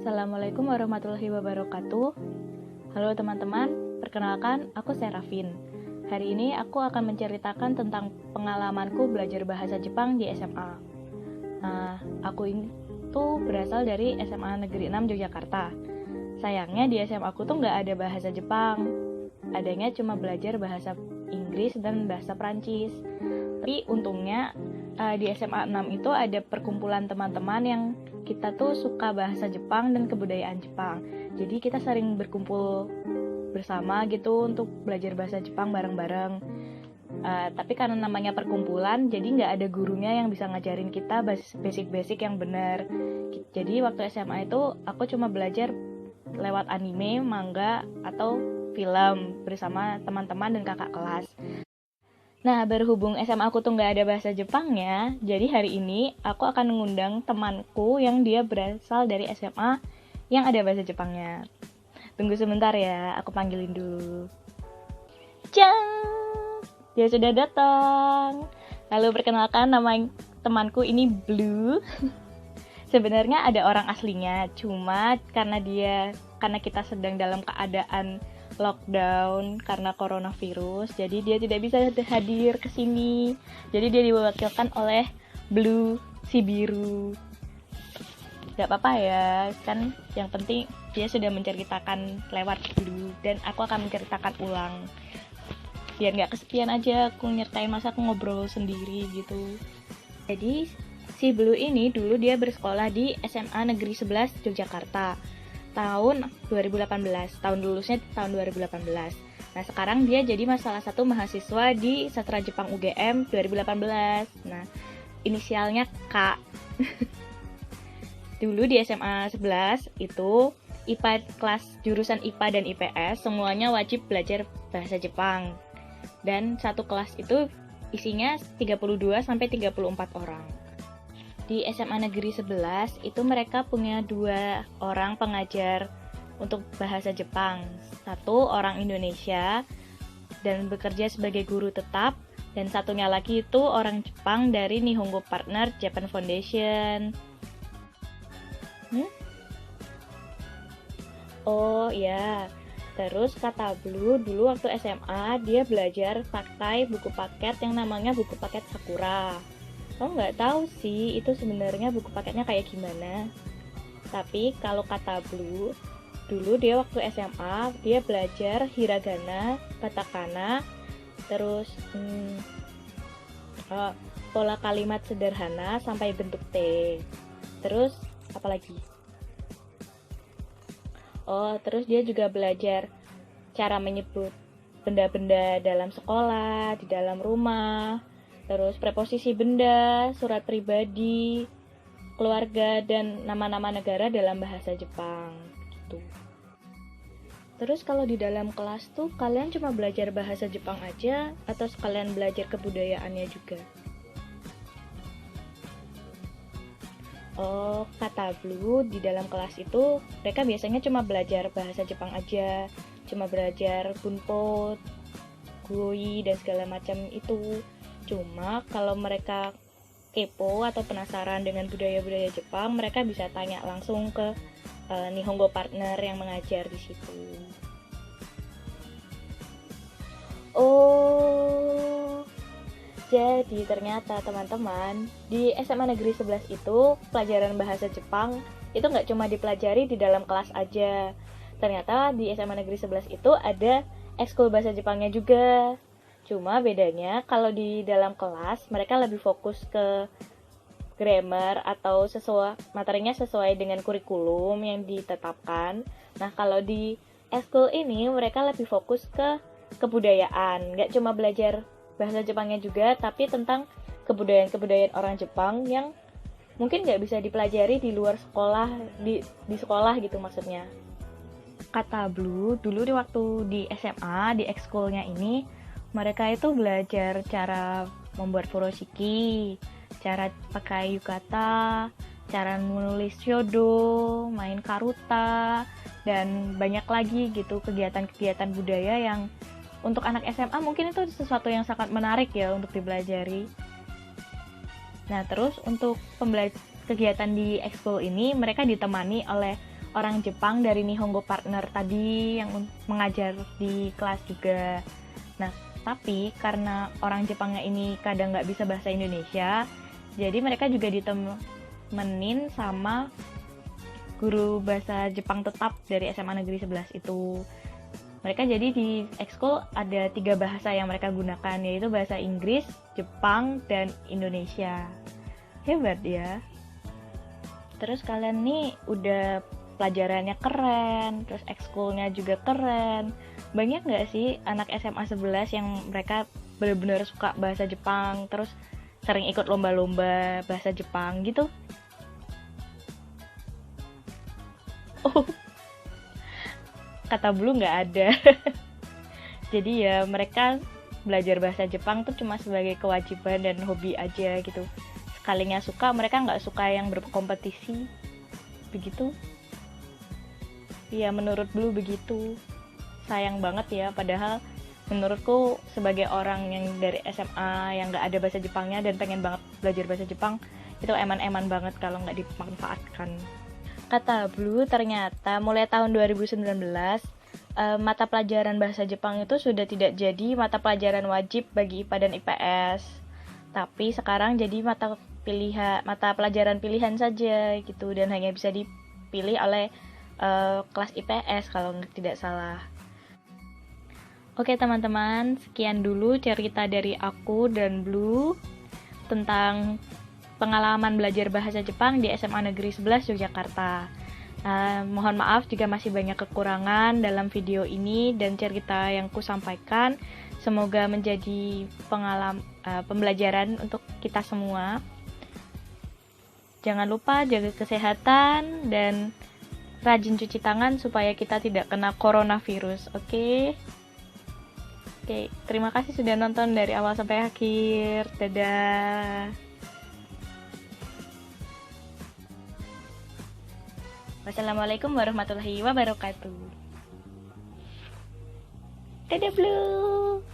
Assalamualaikum warahmatullahi wabarakatuh. Halo teman-teman, perkenalkan aku Serafin. Hari ini aku akan menceritakan tentang pengalamanku belajar bahasa Jepang di SMA. Aku itu berasal dari SMA Negeri 6 Yogyakarta. Sayangnya di SMA aku tuh nggak ada bahasa Jepang. Adanya cuma belajar bahasa Inggris dan bahasa Prancis. Tapi untungnya di SMA 6 itu ada perkumpulan teman-teman yang kita tuh suka bahasa Jepang dan kebudayaan Jepang. Jadi kita sering berkumpul bersama gitu untuk belajar bahasa Jepang bareng-bareng. Tapi karena namanya perkumpulan, jadi nggak ada gurunya yang bisa ngajarin kita basic-basic yang benar. Jadi waktu SMA itu aku cuma belajar lewat anime, manga, atau film bersama teman-teman dan kakak kelas. Nah, berhubung SMA aku tuh nggak ada bahasa Jepangnya, jadi hari ini aku akan mengundang temanku yang dia berasal dari SMA yang ada bahasa Jepangnya. Tunggu sebentar ya, aku panggilin dulu. Cang! Dia sudah datang. Lalu perkenalkan, nama temanku ini Blue. Sebenarnya ada orang aslinya, cuma karena kita sedang dalam keadaan lockdown karena coronavirus, jadi dia tidak bisa hadir ke sini. Jadi dia diwakilkan oleh Blue si biru. Gak apa-apa ya, kan yang penting dia sudah menceritakan lewat Blue dan aku akan menceritakan ulang. Biar gak kesepian aja aku nyertain, masa aku ngobrol sendiri gitu. Jadi si Blue ini dulu dia bersekolah di SMA Negeri 11 Yogyakarta tahun 2018, tahun lulusnya tahun 2018. Nah, sekarang dia jadi salah satu mahasiswa di Sastra Jepang UGM 2018. Nah, inisialnya K. Dulu di SMA 11 itu IPA, kelas jurusan IPA dan IPS semuanya wajib belajar bahasa Jepang. Dan satu kelas itu isinya 32 sampai 34 orang. Di SMA Negeri 11 itu mereka punya 2 orang pengajar untuk bahasa Jepang. Satu orang Indonesia dan bekerja sebagai guru tetap, dan satunya lagi itu orang Jepang dari Nihongo Partner Japan Foundation. Oh ya, terus kata Blue dulu waktu SMA dia belajar pakai buku paket yang namanya buku paket Sakura. Aku nggak tahu sih itu sebenarnya buku paketnya kayak gimana. Tapi kalau kata Blue, dulu dia waktu SMA dia belajar hiragana, katakana, terus pola kalimat sederhana sampai bentuk T. Terus apa lagi? Terus dia juga belajar cara menyebut benda-benda dalam sekolah, di dalam rumah. Terus preposisi benda, surat pribadi, keluarga, dan nama-nama negara dalam bahasa Jepang gitu. Terus kalau di dalam kelas tuh kalian cuma belajar bahasa Jepang aja atau sekalian belajar kebudayaannya juga? Kata Blue di dalam kelas itu mereka biasanya cuma belajar bahasa Jepang aja, cuma belajar bunpo, goi, dan segala macam itu. Cuma kalau mereka kepo atau penasaran dengan budaya-budaya Jepang, mereka bisa tanya langsung ke Nihongo Partner yang mengajar di situ. Jadi ternyata teman-teman, di SMA Negeri 11 itu pelajaran bahasa Jepang itu nggak cuma dipelajari di dalam kelas aja. Ternyata di SMA Negeri 11 itu ada ekskul bahasa Jepangnya juga. Cuma bedanya kalau di dalam kelas mereka lebih fokus ke grammar atau materinya sesuai dengan kurikulum yang ditetapkan. Nah, kalau di ekskul ini mereka lebih fokus ke kebudayaan. Nggak cuma belajar bahasa Jepangnya juga, tapi tentang kebudayaan orang Jepang yang mungkin nggak bisa dipelajari di luar sekolah, di sekolah gitu maksudnya. Kata Blue, dulu waktu di SMA, di ekskulnya ini, mereka itu belajar cara membuat furoshiki, cara pakai yukata, cara menulis shodo, main karuta, dan banyak lagi gitu kegiatan-kegiatan budaya yang untuk anak SMA mungkin itu sesuatu yang sangat menarik ya untuk dipelajari. Nah, terus untuk kegiatan di ekskul ini mereka ditemani oleh orang Jepang dari Nihongo Partner tadi yang mengajar di kelas juga. Nah, tapi karena orang Jepangnya ini kadang nggak bisa bahasa Indonesia, jadi mereka juga ditemenin sama guru bahasa Jepang tetap dari SMA Negeri 11 itu. Mereka jadi di ekskul ada 3 bahasa yang mereka gunakan, yaitu bahasa Inggris, Jepang, dan Indonesia. Hebat ya. Terus kalian nih udah pelajarannya keren, terus ekskulnya juga keren. Banyak gak sih anak SMA 11 yang mereka benar-benar suka bahasa Jepang, terus sering ikut lomba-lomba bahasa Jepang gitu? Oh, kata Blue nggak ada. Jadi ya mereka belajar bahasa Jepang tuh cuma sebagai kewajiban dan hobi aja gitu. Sekalinya suka, mereka nggak suka yang berkompetisi. Begitu. Ya menurut Blue begitu. Sayang banget ya, padahal menurutku sebagai orang yang dari SMA yang nggak ada bahasa Jepangnya dan pengen banget belajar bahasa Jepang, itu eman-eman banget kalau nggak dimanfaatkan. Kata Blue, ternyata mulai tahun 2019 mata pelajaran bahasa Jepang itu sudah tidak jadi mata pelajaran wajib bagi IPA dan IPS, tapi sekarang jadi mata pelajaran pilihan saja gitu, dan hanya bisa dipilih oleh kelas IPS kalau tidak salah. Oke teman-teman, sekian dulu cerita dari aku dan Blue tentang pengalaman belajar bahasa Jepang di SMA Negeri 11 Yogyakarta. Mohon maaf jika masih banyak kekurangan dalam video ini dan cerita yang ku sampaikan. Semoga menjadi pembelajaran untuk kita semua. Jangan lupa jaga kesehatan dan rajin cuci tangan supaya kita tidak kena coronavirus, oke? Oke, terima kasih sudah nonton dari awal sampai akhir. Dadah. Wassalamualaikum warahmatullahi wabarakatuh. Dadah Blue.